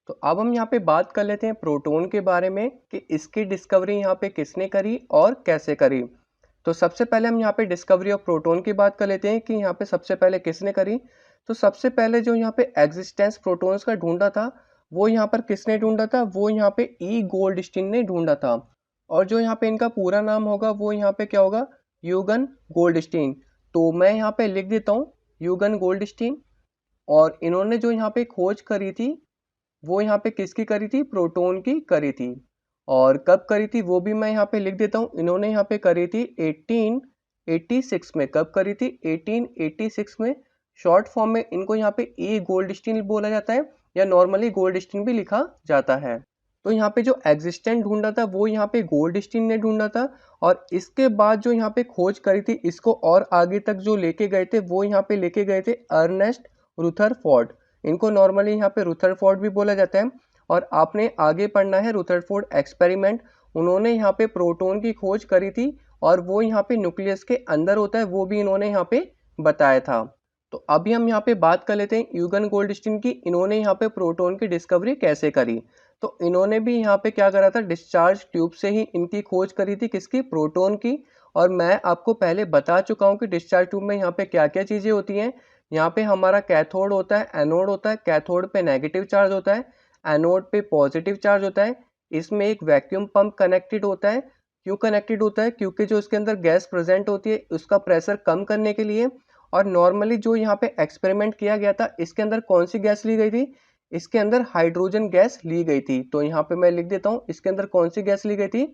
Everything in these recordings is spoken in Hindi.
तो अब हम यहाँ पे बात कर लेते हैं प्रोटॉन के बारे में कि इसकी डिस्कवरी यहाँ पे किसने करी और कैसे करी। तो सबसे पहले हम यहाँ पे डिस्कवरी ऑफ प्रोटॉन की बात कर लेते हैं कि यहाँ पे सबसे पहले किसने करी। तो सबसे पहले जो यहाँ पे एग्जिस्टेंस प्रोटॉन्स का ढूंढा था वो यहाँ पर किसने ढूंढा था, वो यहाँ पे ई गोल्डस्टीन ने ढूंढा था। और जो यहाँ पे इनका पूरा नाम होगा वो यहाँ पे क्या होगा, यूगन गोल्डस्टीन। तो मैं यहाँ पे लिख देता हूँ यूगन गोल्डस्टीन। और इन्होंने जो यहाँ पे खोज करी थी वो यहाँ पे किसकी करी थी, प्रोटॉन की करी थी। और कब करी थी वो भी मैं यहाँ पे लिख देता हूँ, इन्होंने यहाँ पे करी थी 1886 में। कब करी थी, 1886 में। शॉर्ट फॉर्म में इनको यहाँ पे ई गोल्डस्टीन बोला जाता है या नॉर्मली गोल्डस्टीन भी लिखा जाता है। तो यहाँ पे जो एग्जिस्टेंट ढूंढा था वो यहाँ पे गोल्डस्टीन ने ढूंढा था। और इसके बाद जो यहाँ पे खोज करी थी इसको और आगे तक जो लेके गए थे वो यहाँ पे लेके गए थे अर्नेस्ट रुथरफोर्ड। इनको नॉर्मली यहाँ पे रुथरफोर्ड भी बोला जाता है। और आपने आगे पढ़ना है रुथरफोर्ड एक्सपेरिमेंट। उन्होंने यहाँ पे प्रोटॉन की खोज करी थी और वो यहाँ पे न्यूक्लियस के अंदर होता है वो भी इन्होंने यहाँ पे बताया था। तो अभी हम यहाँ पे बात कर लेते हैं यूगन गोल्डस्टीन की, इन्होंने यहाँ पे प्रोटॉन की डिस्कवरी कैसे करी। तो इन्होंने भी यहाँ पे क्या करा था, डिस्चार्ज ट्यूब से ही इनकी खोज करी थी, किसकी, प्रोटॉन की। और मैं आपको पहले बता चुका हूँ कि डिस्चार्ज ट्यूब में यहाँ पे क्या क्या चीज़ें होती हैं। यहाँ पे हमारा कैथोड होता है, एनोड होता है। कैथोड पे नेगेटिव चार्ज होता है, एनोड पे पॉजिटिव चार्ज होता है। इसमें एक वैक्यूम पंप कनेक्टेड होता है। क्यों कनेक्टेड होता है, क्योंकि जो इसके अंदर गैस प्रेजेंट होती है उसका प्रेशर कम करने के लिए। और नॉर्मली जो यहाँ पे एक्सपेरिमेंट किया गया था इसके अंदर कौन सी गैस ली गई थी, इसके अंदर हाइड्रोजन गैस ली गई थी। तो यहाँ पे मैं लिख देता हूँ इसके अंदर कौन सी गैस ली गई थी,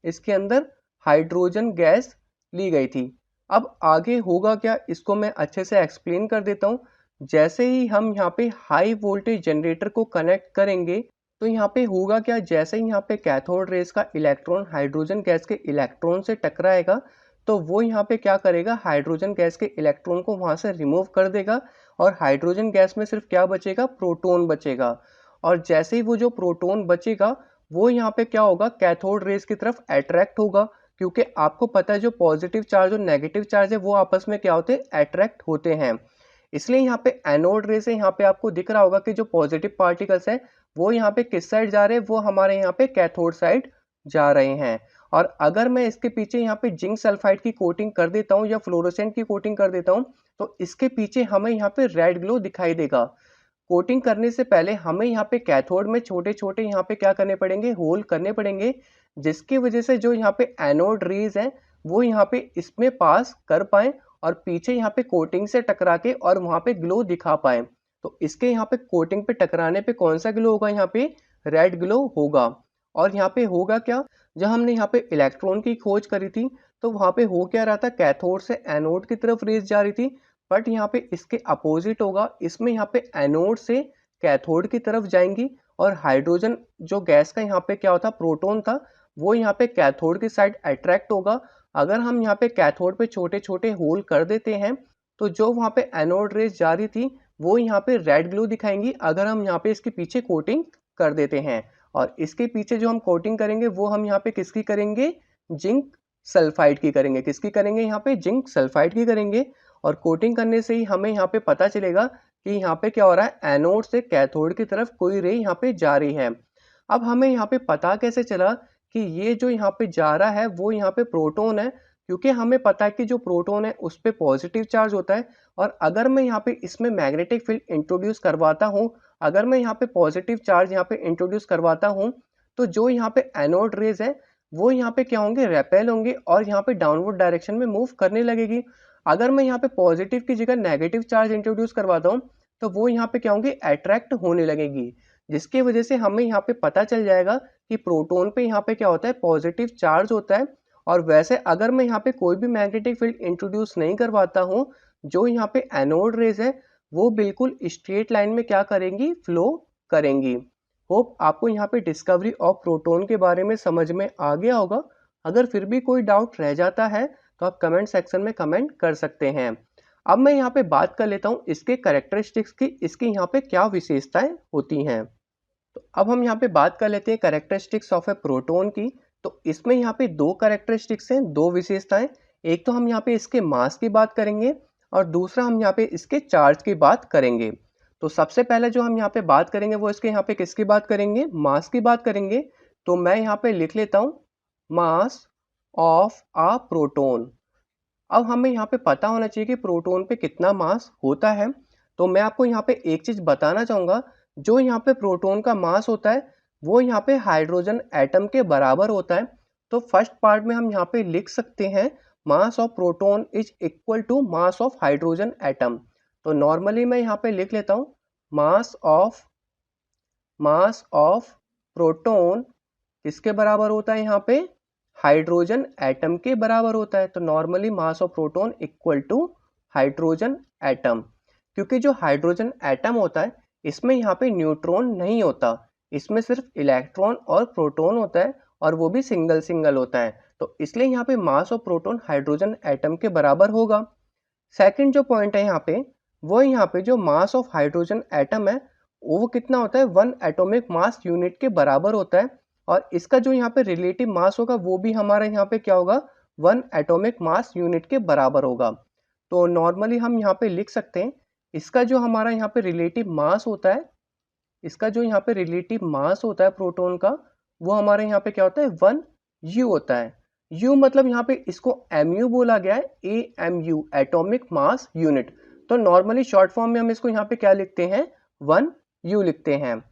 इसके अंदर हाइड्रोजन गैस ली गई थी। अब आगे होगा क्या इसको मैं अच्छे से एक्सप्लेन कर देता हूँ। जैसे ही हम यहाँ पे हाई वोल्टेज जनरेटर को कनेक्ट करेंगे तो यहाँ पे होगा क्या, जैसे ही यहाँ पे कैथोड रेस का इलेक्ट्रॉन हाइड्रोजन गैस के इलेक्ट्रॉन से टकराएगा तो वो यहाँ पे क्या करेगा, हाइड्रोजन गैस के इलेक्ट्रॉन को वहाँ से रिमूव कर देगा। और हाइड्रोजन गैस में सिर्फ क्या बचेगा, प्रोटॉन बचेगा। और जैसे ही वो जो प्रोटॉन बचेगा वो यहाँ पे क्या होगा, कैथोड रेस की तरफ अट्रैक्ट होगा। क्योंकि आपको पता है जो पॉजिटिव चार्ज और नेगेटिव चार्ज है वो आपस में क्या होते हैं, अट्रैक्ट होते हैं। इसलिए यहाँ पे एनोड रे से यहाँ पे आपको दिख रहा होगा कि जो पॉजिटिव पार्टिकल्स है वो यहाँ पे किस साइड जा रहे हैं, वो हमारे यहाँ पे कैथोड साइड जा रहे हैं। और अगर मैं इसके पीछे यहाँ पे जिंक सल्फाइड की कोटिंग कर देता हूँ या फ्लोरोसेंट की कोटिंग कर देता हूँ तो इसके पीछे हमें यहाँ पे रेड ग्लो दिखाई देगा। कोटिंग करने से पहले हमें यहाँ पे कैथोड में छोटे छोटे यहाँ पे क्या करने पड़ेंगे, होल करने पड़ेंगे, जिसकी वजह से जो यहाँ पे एनोड रेज है वो यहाँ पे इसमें पास कर पाए और पीछे यहाँ पे कोटिंग से टकरा के और वहाँ पे ग्लो दिखा पाए। तो इसके यहाँ पे कोटिंग पे टकराने पे कौन सा ग्लो होगा, यहाँ पे रेड ग्लो होगा। और यहाँ पे होगा क्या, जब हमने यहाँ पे इलेक्ट्रॉन की खोज करी थी तो वहाँ पे हो क्या रहा था, कैथोड से एनोड की तरफ रेज जा रही थी। बट यहाँ पे इसके अपोजिट होगा, इसमें यहाँ पे एनोड से कैथोड की तरफ जाएंगी और हाइड्रोजन जो गैस का यहाँ पे क्या होता, प्रोटॉन था, वो यहाँ पे कैथोड की साइड अट्रैक्ट होगा। अगर हम यहाँ पे कैथोड पे छोटे छोटे होल कर देते हैं तो जो वहाँ पे एनोड रेज जा रही थी वो यहाँ पे रेड ग्लो दिखाएंगी अगर हम यहाँ पे इसके पीछे कोटिंग कर देते हैं। और इसके पीछे जो हम कोटिंग करेंगे वो हम यहाँ पे किसकी करेंगे, जिंक सल्फाइड की करेंगे। किसकी करेंगे, यहाँ पे जिंक सल्फाइड की करेंगे। और कोटिंग करने से ही हमें यहाँ पे पता चलेगा कि यहाँ पे क्या हो रहा है, एनोड से कैथोड की तरफ कोई रे यहाँ पे जा रही है। अब हमें यहाँ पे पता कैसे चला कि ये जो यहाँ पे जा रहा है वो यहाँ पे प्रोटॉन है, क्योंकि हमें पता है कि जो प्रोटॉन है उस पर पॉजिटिव चार्ज होता है। और अगर मैं यहाँ पे इसमें मैग्नेटिक फील्ड इंट्रोड्यूस करवाता हूँ, अगर मैं यहाँ पे पॉजिटिव चार्ज यहाँ पे इंट्रोड्यूस करवाता हूँ तो जो यहाँ पे एनोड रेज है वो यहाँ पे क्या होंगे, रेपेल होंगे और यहाँ पे डाउनवर्ड डायरेक्शन में मूव करने लगेगी। अगर मैं यहाँ पे पॉजिटिव की जगह नेगेटिव चार्ज इंट्रोड्यूस करवाता हूँ तो वो यहाँ पे क्या होंगे, अट्रैक्ट होने लगेगी। जिसकी वजह से हमें यहाँ पे पता चल जाएगा कि प्रोटॉन पे यहाँ पे क्या होता है, पॉजिटिव चार्ज होता है। और वैसे अगर मैं यहाँ पे कोई भी मैग्नेटिक फील्ड इंट्रोड्यूस नहीं करवाता हूँ, जो यहाँ पे एनोड रेज है वो बिल्कुल स्ट्रेट लाइन में क्या करेंगी, फ्लो करेंगी। होप आपको यहाँ पे डिस्कवरी ऑफ प्रोटॉन के बारे में समझ में आ गया होगा। अगर फिर भी कोई डाउट रह जाता है तो आप कमेंट सेक्शन में कमेंट कर सकते हैं। अब मैं यहाँ पे बात कर लेता हूँ इसके कैरेक्टरिस्टिक्स की, इसकी यहाँ पे क्या विशेषताएं होती हैं। तो अब हम यहाँ पे बात कर लेते हैं कैरेक्टरिस्टिक्स ऑफ ए प्रोटॉन की। तो इसमें यहाँ पे दो कैरेक्टरिस्टिक्स हैं, दो विशेषताएं। एक तो हम यहाँ पे इसके मास की बात करेंगे और दूसरा हम यहाँ पे इसके चार्ज की बात करेंगे। तो सबसे पहले जो हम यहाँ पे बात करेंगे वो इसके यहाँ पे किसकी बात करेंगे, मास की बात करेंगे। तो मैं यहाँ पे लिख लेता हूँ मास ऑफ अ प्रोटोन। अब हमें यहाँ पे पता होना चाहिए कि प्रोटोन पे कितना मास होता है। तो मैं आपको यहाँ पे एक चीज बताना चाहूंगा, जो यहाँ पे प्रोटोन का मास होता है वो यहाँ पे हाइड्रोजन एटम के बराबर होता है। तो फर्स्ट पार्ट में हम यहाँ पे लिख सकते हैं mass of proton is equal to mass of hydrogen atom. तो नॉर्मली मैं यहाँ पे लिख लेता हूँ मास ऑफ प्रोटोन किसके बराबर होता है, यहाँ पे हाइड्रोजन एटम के बराबर होता है। तो normally mass of proton equal to hydrogen atom. क्योंकि जो हाइड्रोजन एटम होता है इसमें यहाँ पे न्यूट्रॉन नहीं होता, इसमें सिर्फ इलेक्ट्रॉन और प्रोटॉन होता है, और वो भी सिंगल सिंगल होता है। तो इसलिए यहाँ पे mass of proton hydrogen atom के बराबर होगा। सेकंड जो पॉइंट है यहाँ पे, वो यहाँ पे जो मास ऑफ हाइड्रोजन एटम है वो कितना होता है, 1 एटॉमिक मास यूनिट के बराबर होता है। और इसका जो यहाँ पे रिलेटिव मास होगा वो भी हमारा यहाँ पे क्या होगा, 1 एटॉमिक मास यूनिट के बराबर होगा। तो नॉर्मली हम यहाँ पे लिख सकते हैं इसका जो हमारा यहाँ पे रिलेटिव मास होता है, इसका जो यहाँ पे रिलेटिव मास होता है प्रोटॉन का, वो हमारे यहाँ पे क्या होता है, 1 यू होता है। यू मतलब यहाँ पे इसको mu बोला गया है, AMU एटॉमिक मास यूनिट। तो नॉर्मली शॉर्ट फॉर्म में हम इसको यहाँ पे क्या लिखते हैं, 1 यू लिखते हैं।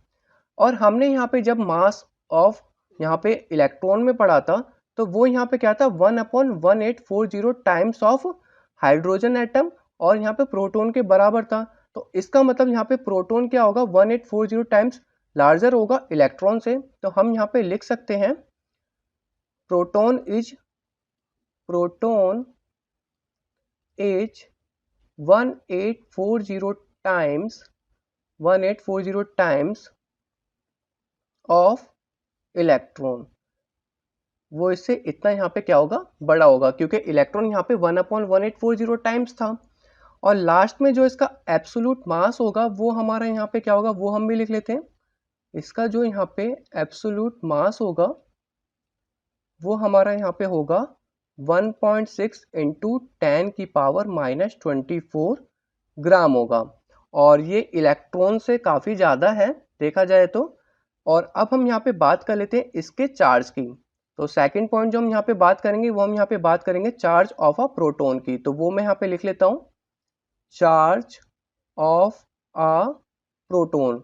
और हमने यहाँ पे जब मास ऑफ यहाँ पे इलेक्ट्रॉन में पढ़ा था तो वो यहाँ पे क्या था, 1/1840 टाइम्स ऑफ हाइड्रोजन एटम, और यहाँ पे प्रोटॉन के बराबर था। तो इसका मतलब यहाँ पे प्रोटॉन क्या होगा, 1840 टाइम्स लार्जर होगा इलेक्ट्रॉन से। तो हम यहाँ पे लिख सकते हैं proton is 1840 times of electron. वो इससे इतना यहाँ पे क्या होगा, बड़ा होगा, क्योंकि इलेक्ट्रॉन यहाँ पे 1/1840 टाइम्स था। और लास्ट में जो इसका एब्सोल्यूट मास होगा वो हमारा यहाँ पे क्या होगा, वो हम भी लिख लेते हैं। इसका जो यहाँ पे एब्सोल्यूट मास होगा वो हमारा यहाँ पे होगा 1.6 इंटू 10⁻⁻24 ग्राम होगा। और ये इलेक्ट्रॉन से काफ़ी ज़्यादा है देखा जाए तो। और अब हम यहाँ पे बात कर लेते हैं इसके चार्ज की। तो सेकंड पॉइंट जो हम यहाँ पे बात करेंगे वो हम यहाँ पे बात करेंगे चार्ज ऑफ अ प्रोटॉन की। तो वो मैं यहाँ पे लिख लेता हूँ charge of a proton.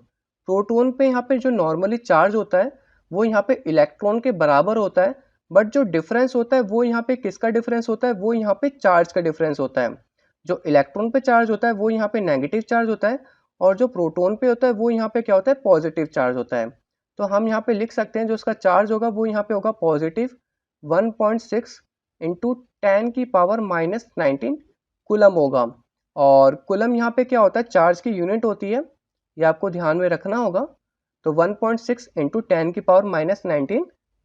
Proton पे यहाँ पे जो नॉर्मली चार्ज होता है वो यहाँ पे इलेक्ट्रॉन के बराबर होता है, बट जो डिफरेंस होता है वो यहाँ पे किसका डिफरेंस होता है, वो यहाँ पे चार्ज का डिफरेंस होता है। जो इलेक्ट्रॉन पे चार्ज होता है वो यहाँ पे नेगेटिव चार्ज होता है, और जो प्रोटॉन पे होता है वो यहाँ पे क्या होता है, पॉजिटिव चार्ज होता है। तो हम यहाँ पे लिख सकते हैं जो उसका चार्ज होगा वो यहाँ पे होगा पॉजिटिव 1.6 इंटू 10⁻⁻19 कूलम होगा। और कूलम यहाँ पे क्या होता है, चार्ज की यूनिट होती है, ये आपको ध्यान में रखना होगा। तो 1.6 इंटू 10⁻⁻19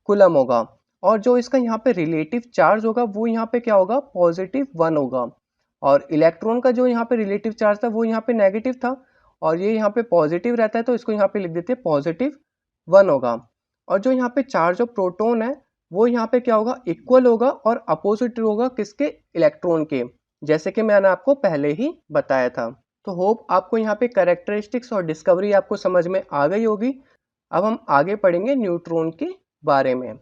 कूलम होगा। और जो इसका यहाँ पे रिलेटिव चार्ज होगा वो यहाँ पे क्या होगा, +1 होगा। और इलेक्ट्रॉन का जो यहाँ पे रिलेटिव चार्ज था वो यहाँ पे नेगेटिव था, और ये यहाँ पे पॉजिटिव रहता है, तो इसको यहाँ पे लिख देते हैं +1 होगा। और जो यहाँ पे चार्ज ऑफ प्रोटॉन है वो यहाँ पे क्या होगा, इक्वल होगा और अपोजिट होगा किसके, इलेक्ट्रॉन के, जैसे कि मैंने आपको पहले ही बताया था। तो होप आपको यहाँ पे कैरेक्टरिस्टिक्स और डिस्कवरी आपको समझ में आ गई होगी। अब हम आगे पढ़ेंगे न्यूट्रॉन के बारे में।